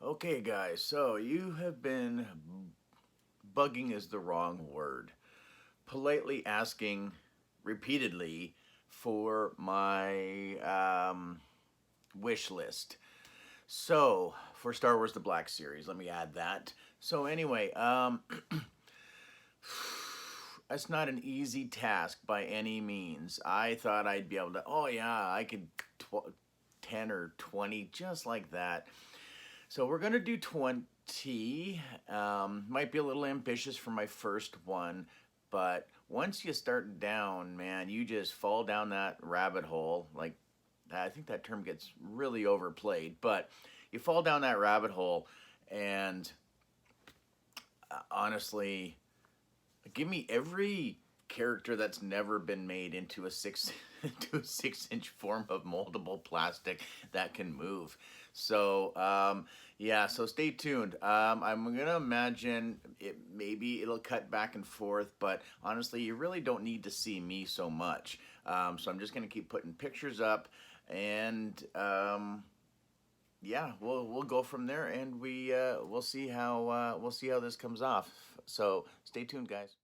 Okay, guys, so you have been bugging is the wrong word. Politely asking repeatedly for my wish list. So, for Star Wars The Black Series, let me add that. So, anyway, it's not an easy task by any means. I thought I'd be able to, oh yeah, I could 10 or 20 just like that. So we're gonna do 20. Might be a little ambitious for my first one, but once you start down, man, you just fall down that rabbit hole. Like, I think that term gets really overplayed, but you fall down that rabbit hole, and honestly, give me every character that's never been made into a into a 6-inch form of moldable plastic that can move. So yeah, so stay tuned. I'm gonna imagine maybe it'll cut back and forth, but honestly, you really don't need to see me so much. So I'm just gonna keep putting pictures up, and yeah, we'll go from there, and we'll see how this comes off. So stay tuned, guys.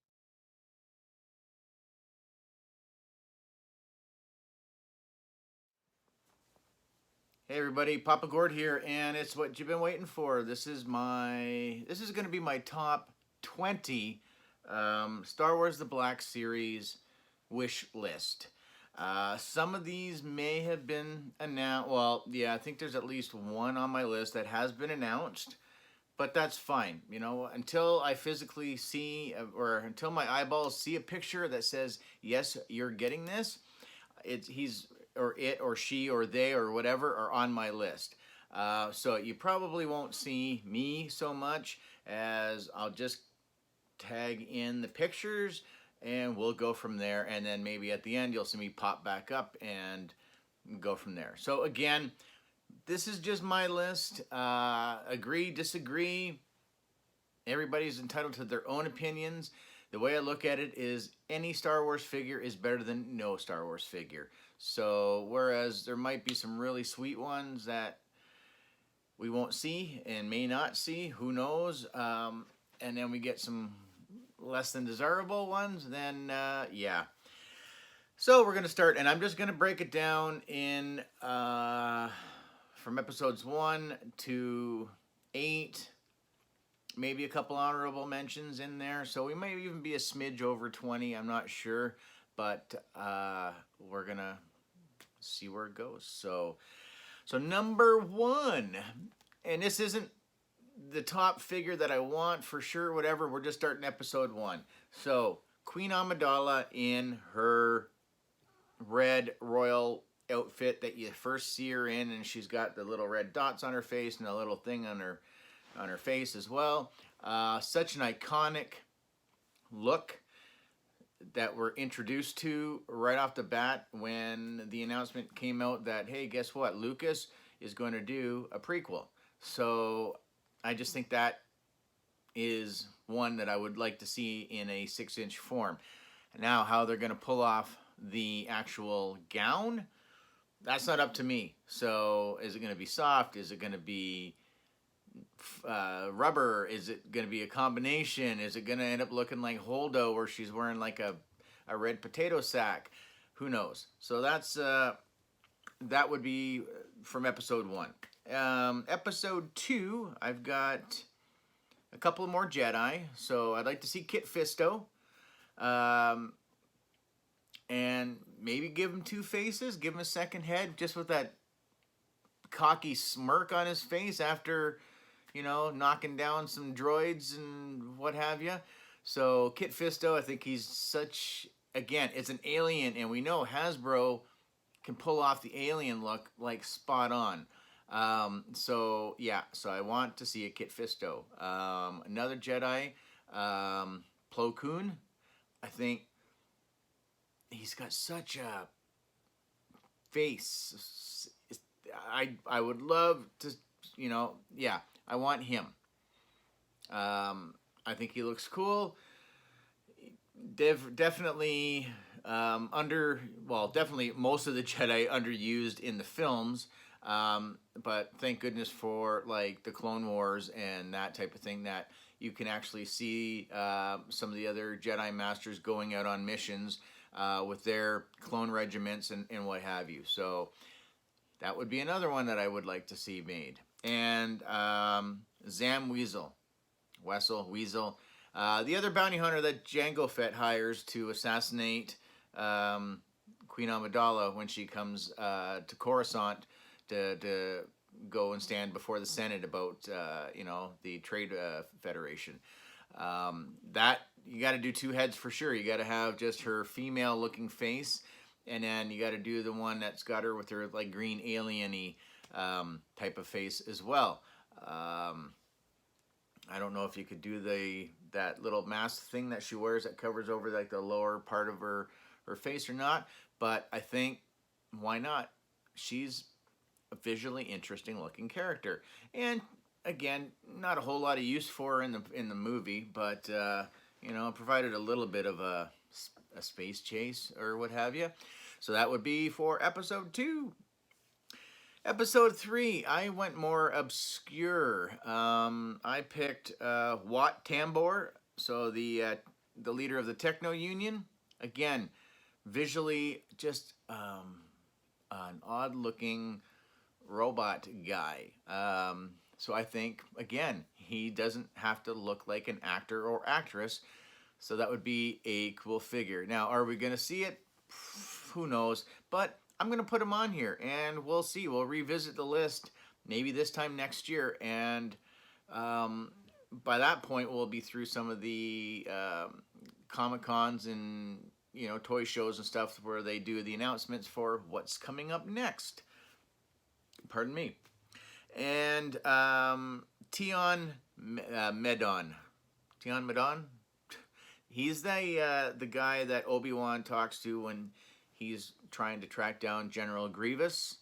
Hey everybody, Papa Gord here, and it's what you've been waiting for. This is going to be my top 20 Star Wars The Black Series wish list. Some of these may have been announced. Well, yeah, I think there's at least one on my list that has been announced, but that's fine. You know, until I physically see, or until my eyeballs see a picture that says, yes, you're getting this, he's or it or she or they or whatever are on my list. So you probably won't see me so much, as I'll just tag in the pictures and we'll go from there. And then maybe at the end you'll see me pop back up and go from there. So again, this is just my list. Agree, disagree. Everybody's entitled to their own opinions. The way I look at it is any Star Wars figure is better than no Star Wars figure. So whereas there might be some really sweet ones that we won't see and may not see, who knows, and then we get some less than desirable ones, then yeah. So we're going to start, and I'm just going to break it down in from episodes 1 to 8, maybe a couple honorable mentions in there. So we might even be a smidge over 20, I'm not sure, but we're going to see where it goes. So number 1, and this isn't the top figure that I want for sure, whatever, we're just starting episode 1. So Queen Amidala in her red royal outfit that you first see her in, and she's got the little red dots on her face and a little thing on her face as well. Such an iconic look that we're introduced to right off the bat when the announcement came out that, hey, guess what? Lucas is going to do a prequel. So I just think that is one that I would like to see in a 6-inch form. Now, how they're going to pull off the actual gown, that's not up to me. So is it going to be soft? Is it going to be rubber? Is it going to be a combination? Is it going to end up looking like Holdo, where she's wearing like a red potato sack? Who knows? So that's that would be from episode 1. Episode 2, I've got a couple more Jedi. So I'd like to see Kit Fisto, and maybe give him 2 faces, give him a second head, just with that cocky smirk on his face after, you know, knocking down some droids and what have you. So Kit Fisto, I think he's such, again, it's an alien, and we know Hasbro can pull off the alien look like spot on. So yeah, so I want to see a Kit Fisto. Another Jedi, Plo Koon. I think he's got such a face. I would love to, you know, yeah, I want him. I think he looks cool. Definitely definitely most of the Jedi underused in the films. But thank goodness for like the Clone Wars and that type of thing, that you can actually see some of the other Jedi Masters going out on missions with their clone regiments and what have you. So that would be another one that I would like to see made. And Zam Weasel, the other bounty hunter that Jango Fett hires to assassinate Queen Amidala when she comes to Coruscant to go and stand before the Senate about the Trade Federation. That you got to do two heads for sure. You got to have just her female-looking face, and then you got to do the one that's got her with her like green alien-y type of face as well. I don't know if you could do that little mask thing that she wears that covers over like the lower part of her face or not, but I think why not? She's a visually interesting looking character, and again, not a whole lot of use for her in the movie, but provided a little bit of a space chase or what have you. So that would be for episode 2. Episode 3, I went more obscure. I picked Wat Tambor, so the leader of the Techno Union. Again, visually just an odd-looking robot guy. So I think, again, he doesn't have to look like an actor or actress, so that would be a cool figure. Now, are we going to see it? Who knows? But I'm going to put him on here, and we'll see. We'll revisit the list maybe this time next year, and by that point, we'll be through some of the Comic-Cons and toy shows and stuff where they do the announcements for what's coming up next. Pardon me. And Tion Medon. Tion Medon? He's the guy that Obi-Wan talks to when he's trying to track down General Grievous.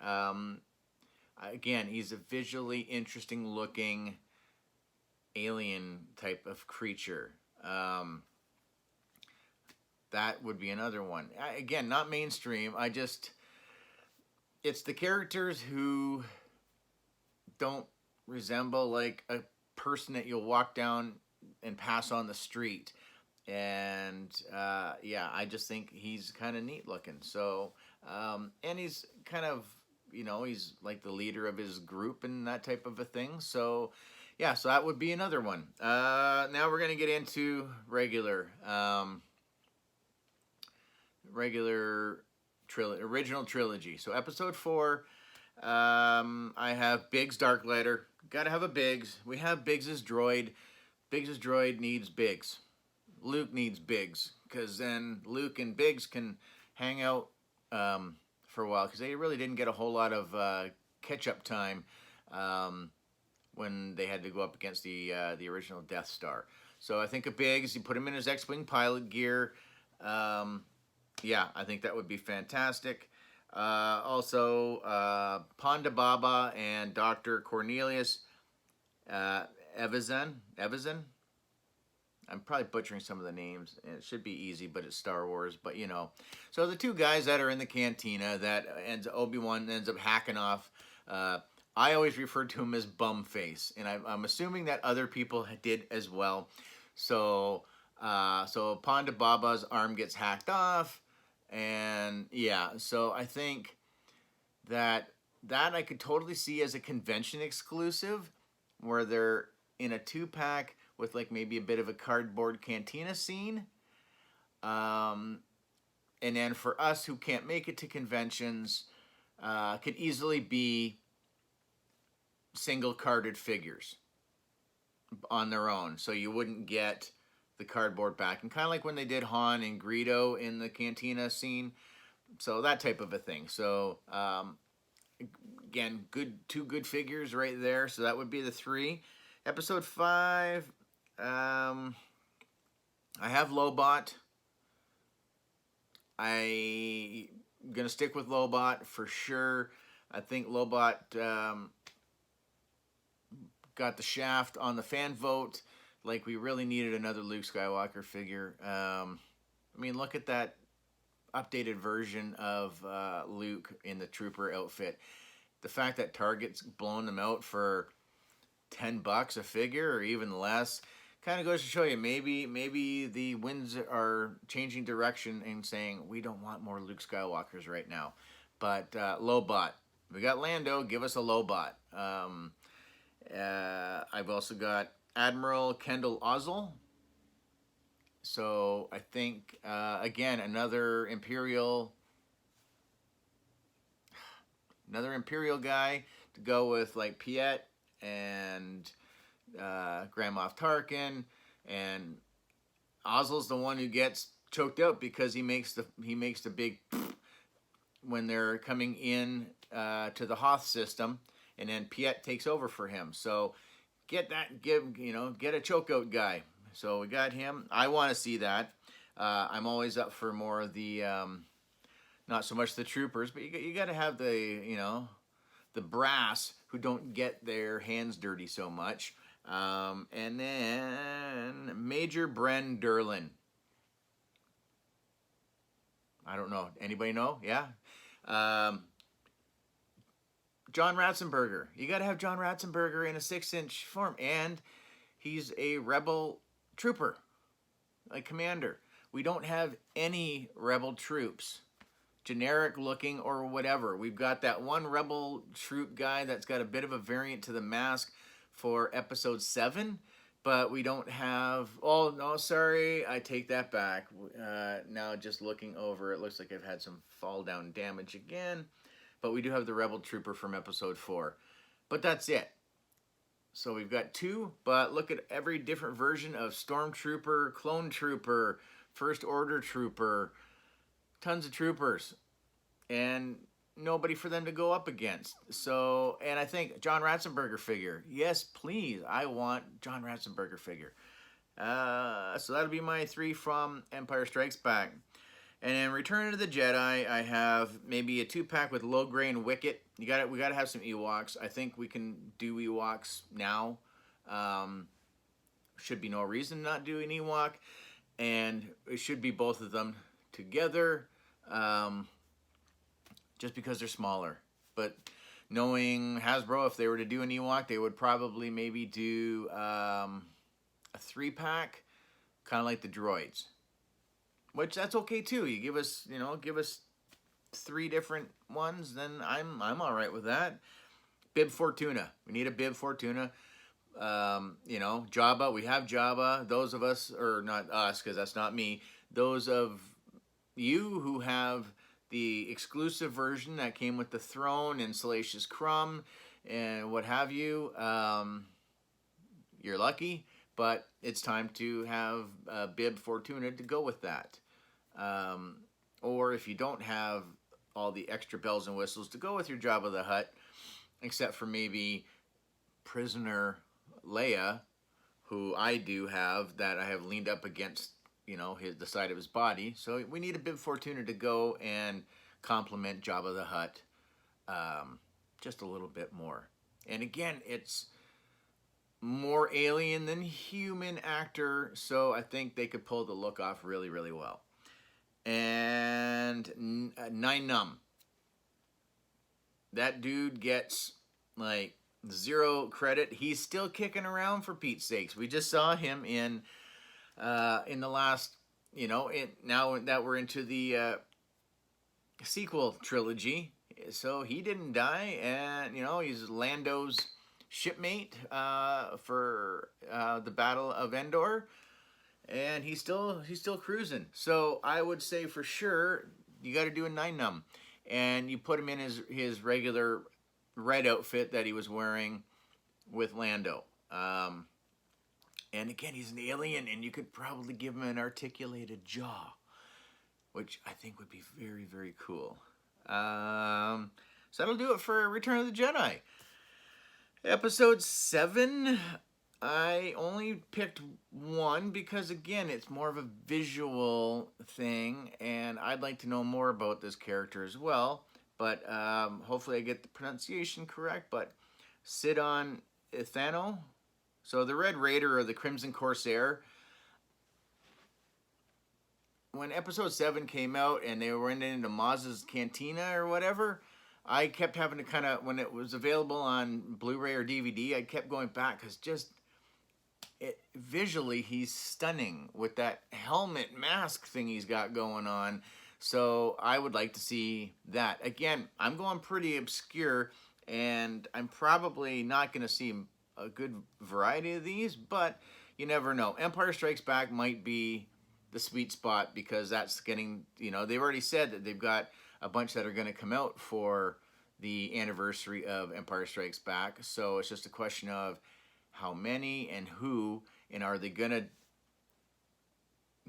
Again, he's a visually interesting looking alien type of creature. That would be another one. Again, not mainstream. It's the characters who don't resemble like a person that you'll walk down and pass on the street. And I just think he's kind of neat looking. So, and he's kind of, he's like the leader of his group and that type of a thing. So, yeah, so that would be another one. Now we're going to get into regular original trilogy. So episode 4, I have Biggs Darklighter. Gotta have a Biggs. We have Biggs's droid. Biggs's droid needs Biggs. Luke needs Biggs, because then Luke and Biggs can hang out for a while, because they really didn't get a whole lot of catch-up time when they had to go up against the original Death Star. So I think of Biggs, you put him in his X-Wing pilot gear. I think that would be fantastic. Also, Ponda Baba and Dr. Cornelius Evazan. I'm probably butchering some of the names. It should be easy, but it's Star Wars. But, So the two guys that are in the cantina that Obi-Wan ends up hacking off, I always refer to him as Bumface. And I'm assuming that other people did as well. So Ponda Baba's arm gets hacked off. And, so I think that I could totally see as a convention exclusive, where they're in a 2-pack with like maybe a bit of a cardboard cantina scene. And then for us who can't make it to conventions, could easily be single carded figures on their own. So you wouldn't get the cardboard back. And kind of like when they did Han and Greedo in the cantina scene. So that type of a thing. So, again, two good figures right there. So that would be the 3. Episode 5, I have Lobot. I'm going to stick with Lobot for sure. I think Lobot got the shaft on the fan vote. Like, we really needed another Luke Skywalker figure. Look at that updated version of Luke in the Trooper outfit. the fact that Target's blown them out for $10 a figure or even less kind of goes to show you maybe the winds are changing direction and saying we don't want more Luke Skywalkers right now. But LOBOT, we got Lando, give us a LOBOT. I've also got Admiral Kendall Ozzel. So I think again another Imperial guy to go with like Piet and Grand Moff Tarkin, and Ozzel's the one who gets choked out because he makes the big when they're coming in to the Hoth system, and then Piet takes over for him. So get a chokeout guy. So we got him. I want to see that. I'm always up for more of the not so much the troopers, but you got to have the the brass who don't get their hands dirty so much. And then Major BREN DERLIN. I don't know. Anybody know? Yeah. John Ratzenberger. You got to have John Ratzenberger in a 6-inch form, and he's a rebel trooper, like commander. We don't have any rebel troops, generic looking or whatever. We've got that one rebel troop guy that's got a bit of a variant to the mask for episode 7, but we don't have, oh no, sorry, I take that back. Now just looking over, it looks like I've had some fall down damage again, but we do have the rebel trooper from episode 4, but that's it. So we've got 2, but look at every different version of Stormtrooper, Clone Trooper, First Order Trooper, tons of troopers, and nobody for them to go up against. So, and I think John Ratzenberger figure. Yes, please. I want John Ratzenberger figure. So that'll be my 3 from Empire Strikes Back. And in Return of the Jedi, I have maybe a 2-pack with Logray and Wicket. We got to have some Ewoks. I think we can do Ewoks now. Should be no reason not doing Ewok, and it should be both of them together. Just because they're smaller. But knowing Hasbro, if they were to do an Ewok, they would probably maybe do a 3-pack, kind of like the droids. Which that's okay too. You give us 3 different ones, then I'm all right with that. Bib Fortuna. We need a Bib Fortuna. Jabba. We have Jabba. Those of us, or not us, because that's not me. Those of you who have the exclusive version that came with the throne and Salacious Crumb and what have you, you're lucky, but it's time to have Bib Fortuna to go with that. Or if you don't have all the extra bells and whistles to go with your Jabba the Hutt, except for maybe Prisoner Leia, who I do have, that I have leaned up against the side of his body. So we need a Bib Fortuna to go and complement Jabba the Hutt just a little bit more. And again, it's more alien than human actor, so I think they could pull the look off really, really well. And Nine Numb. That dude gets like 0 credit. He's still kicking around, for Pete's sakes. We just saw him in the last, now that we're into the sequel trilogy, so he didn't die, and he's Lando's shipmate for the Battle of Endor, and he's still cruising. So I would say for sure you got to do a Nine Numb, and you put him in his regular red outfit that he was wearing with Lando. And again, he's an alien, and you could probably give him an articulated jaw, which I think would be very, very cool. So that'll do it for Return of the Jedi. Episode 7, I only picked 1 because, again, it's more of a visual thing, and I'd like to know more about this character as well. But hopefully I get the pronunciation correct, but SIDON ITHANO. So the Red Raider or the Crimson Corsair, when episode 7 came out and they went into Maz's Cantina or whatever, I kept having to kind of, when it was available on Blu-ray or DVD, I kept going back because just visually he's stunning with that helmet mask thing he's got going on. So I would like to see that. Again, I'm going pretty obscure, and I'm probably not going to see a good variety of these, but you never know. Empire Strikes Back might be the sweet spot because that's getting, you know, they've already said that they've got a bunch that are going to come out for the anniversary of Empire Strikes Back. So it's just a question of how many and who, and are they going to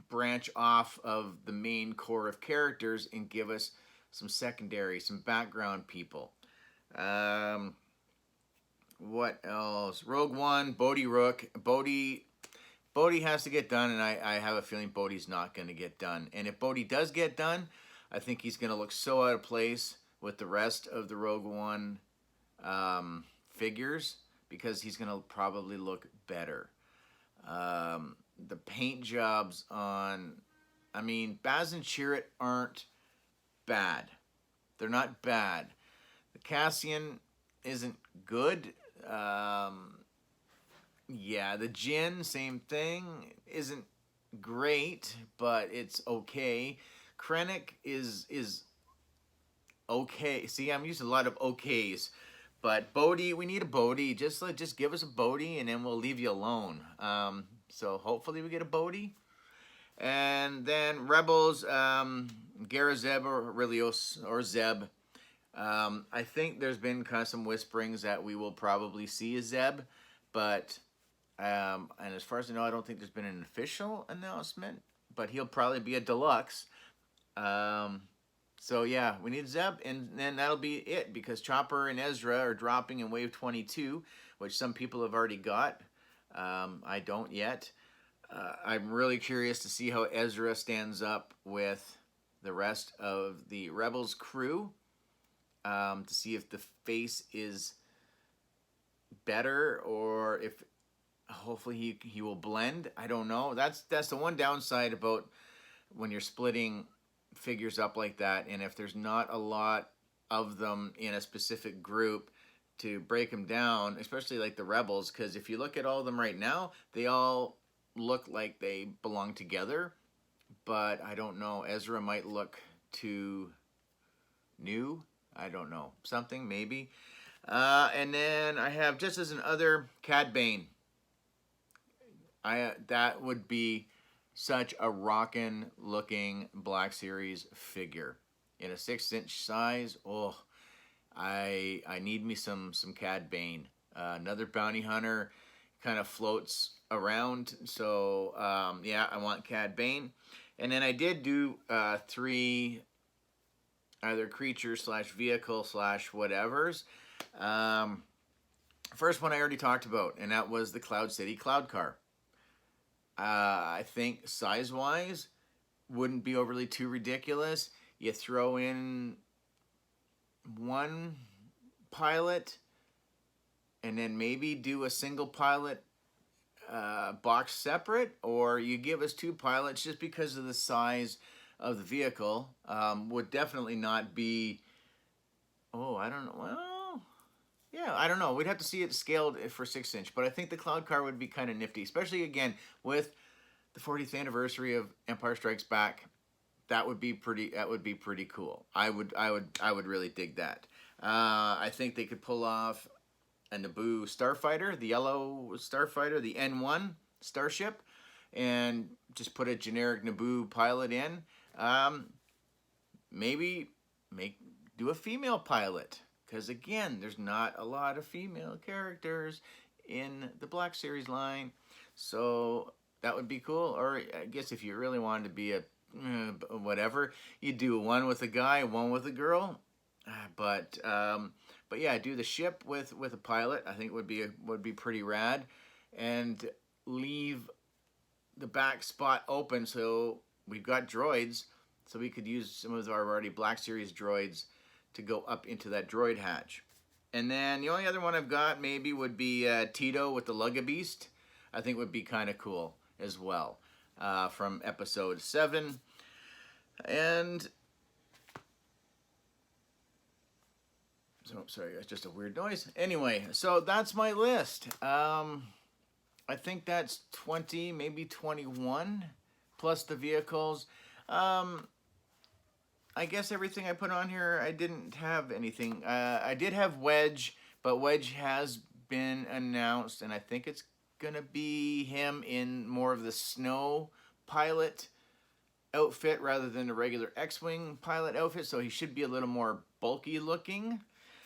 branch off of the main core of characters and give us some secondary, some background people. What else? Rogue One, BOHDI, Rook. BOHDI has to get done, and I have a feeling BOHDI's not going to get done. And if BOHDI does get done, I think he's going to look so out of place with the rest of the Rogue One figures, because he's going to probably look better. The paint jobs on, I mean, Baz and Chirrut aren't bad. They're not bad. The Cassian isn't good. Yeah, the Jin, same thing, isn't great, but it's okay. Krennic is okay. See, I'm using a lot of okays. But BOHDI, we need a BOHDI. Just give us a BOHDI, and then we'll leave you alone. So hopefully we get a BOHDI. And then Rebels, GARAZEB or AURELIOS or Zeb. I think there's been kind of some whisperings that we will probably see a Zeb, but and as far as I know, I don't think there's been an official announcement. But he'll probably be a deluxe. So yeah, we need Zeb, and then that'll be it, because Chopper and Ezra are dropping in Wave 22, which some people have already got. I don't yet. I'm really curious to see how Ezra stands up with the rest of the Rebels crew, to see if the face is better, or if hopefully he will blend. I don't know. That's the one downside about when you're splitting figures up like that, and if there's not a lot of them in a specific group to break them down, especially like the Rebels, because if you look at all of them right now, they all look like they belong together, but I don't know. Ezra might look too new. I don't know. Something, maybe. And then I have, just as an other, Cad Bane. That would be such a rockin' looking Black Series figure in a 6-inch size. Oh, I need me some Cad Bane. Another bounty hunter, kind of floats around. So yeah, I want Cad Bane. And then I did do 3 either creature slash vehicle slash whatevers. First one I already talked about, and that was the Cloud City Cloud Car. I think size-wise wouldn't be overly too ridiculous. You throw in 1 pilot, and then maybe do a single pilot box separate, or you give us 2 pilots just because of the size of the vehicle. Would definitely not be, oh, I don't know, well, yeah, I don't know. We'd have to see it scaled for 6-inch, but I think the Cloud Car would be kind of nifty, especially again with the 40th anniversary of Empire Strikes Back. That would be pretty. That would be pretty cool. I would really dig that. I think they could pull off a Naboo Starfighter, the yellow Starfighter, the N1 starship, and just put a generic Naboo pilot in. Maybe do a female pilot. Because, again, there's not a lot of female characters in the Black Series line. So that would be cool. Or I guess if you really wanted to be a whatever, you do 1 with a guy, 1 with a girl. But yeah, do the ship with a pilot. I think would be pretty rad. And leave the back spot open so we've got droids. So we could use some of our already Black Series droids to go up into that droid hatch. And then the only other one I've got maybe would be TEEDO with the LUGGABEAST. I think would be kind of cool as well, from episode 7. And So sorry, it's just a weird noise. Anyway, so that's my list. I think that's 20, maybe 21, plus the vehicles. I guess everything I put on here, I didn't have anything. I did have Wedge, but Wedge has been announced, and I think it's gonna be him in more of the snow pilot outfit rather than the regular X-Wing pilot outfit, so he should be a little more bulky looking.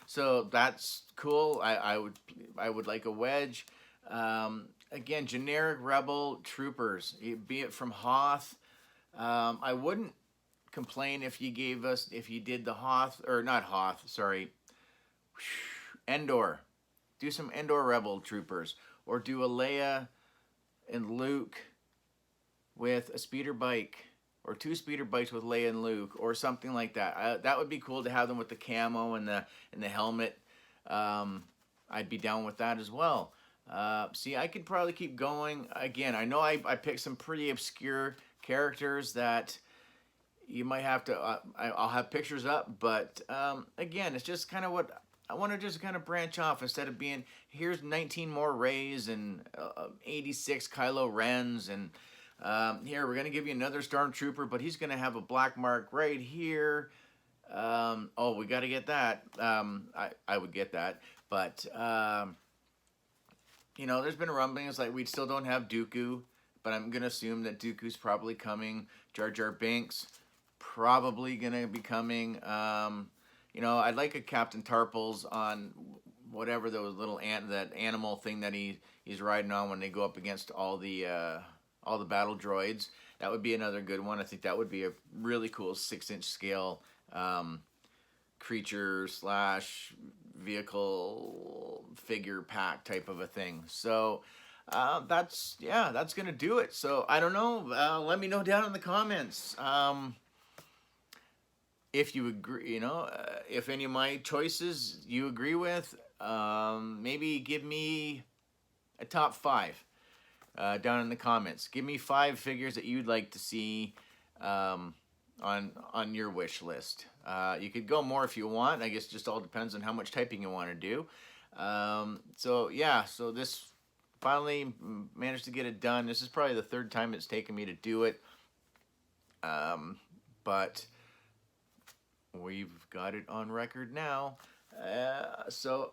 So that's cool. I would like a Wedge. Again, generic Rebel troopers, be it from Hoth. I wouldn't complain if you did the Hoth, or not Hoth, sorry, Endor. Do some Endor Rebel troopers, or do a Leia and Luke with a speeder bike, or 2 speeder bikes with Leia and Luke, or something like that. That would be cool to have them with the camo and the helmet. I'd be down with that as well. See, I could probably keep going. Again, I know I picked some pretty obscure characters that you might have to, I'll have pictures up, but again, it's just kind of what, I want to just kind of branch off instead of being, here's 19 more Reys and 86 Kylo Rens, and here, we're going to give you another Stormtrooper, but he's going to have a black mark right here. Oh, we got to get that. I would get that, but you know, there's been rumblings like we still don't have Dooku, but I'm going to assume that Dooku's probably coming. Jar Jar Binks probably going to be coming. You know, I'd like a Captain Tarpals on whatever those little that animal thing that he's riding on when they go up against all the battle droids. That would be another good one. I think that would be a really cool 6-inch scale creature slash vehicle figure pack type of a thing. So that's gonna do it. So I don't know. Let me know down in the comments if you agree. You know, if any of my choices you agree with. Maybe give me a top 5 down in the comments. Give me 5 figures that you'd like to see on your wish list. You could go more if you want. I guess it just all depends on how much typing you want to do. So yeah, so this finally managed to get it done. This is probably the 3rd time it's taken me to do it. But we've got it on record now. So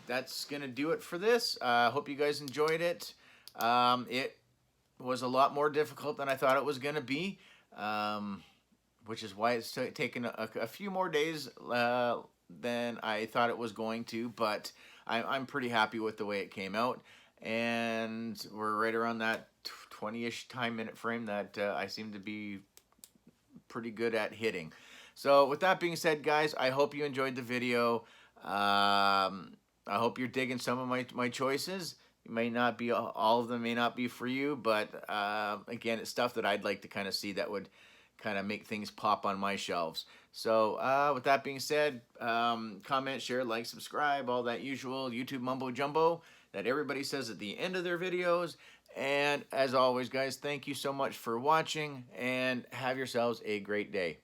that's gonna do it for this. Hope you guys enjoyed it. It was a lot more difficult than I thought it was gonna be, which is why it's taken a few more days than I thought it was going to, but I'm pretty happy with the way it came out, and we're right around that 20-ish minute frame that I seem to be pretty good at hitting. So with that being said, guys, I hope you enjoyed the video. I hope you're digging some of my choices. It may not be, all of them may not be for you, but again, it's stuff that I'd like to kind of see that would kind of make things pop on my shelves. So with that being said, comment, share, like, subscribe, all that usual YouTube mumbo jumbo that everybody says at the end of their videos. And as always, guys, thank you so much for watching, and have yourselves a great day.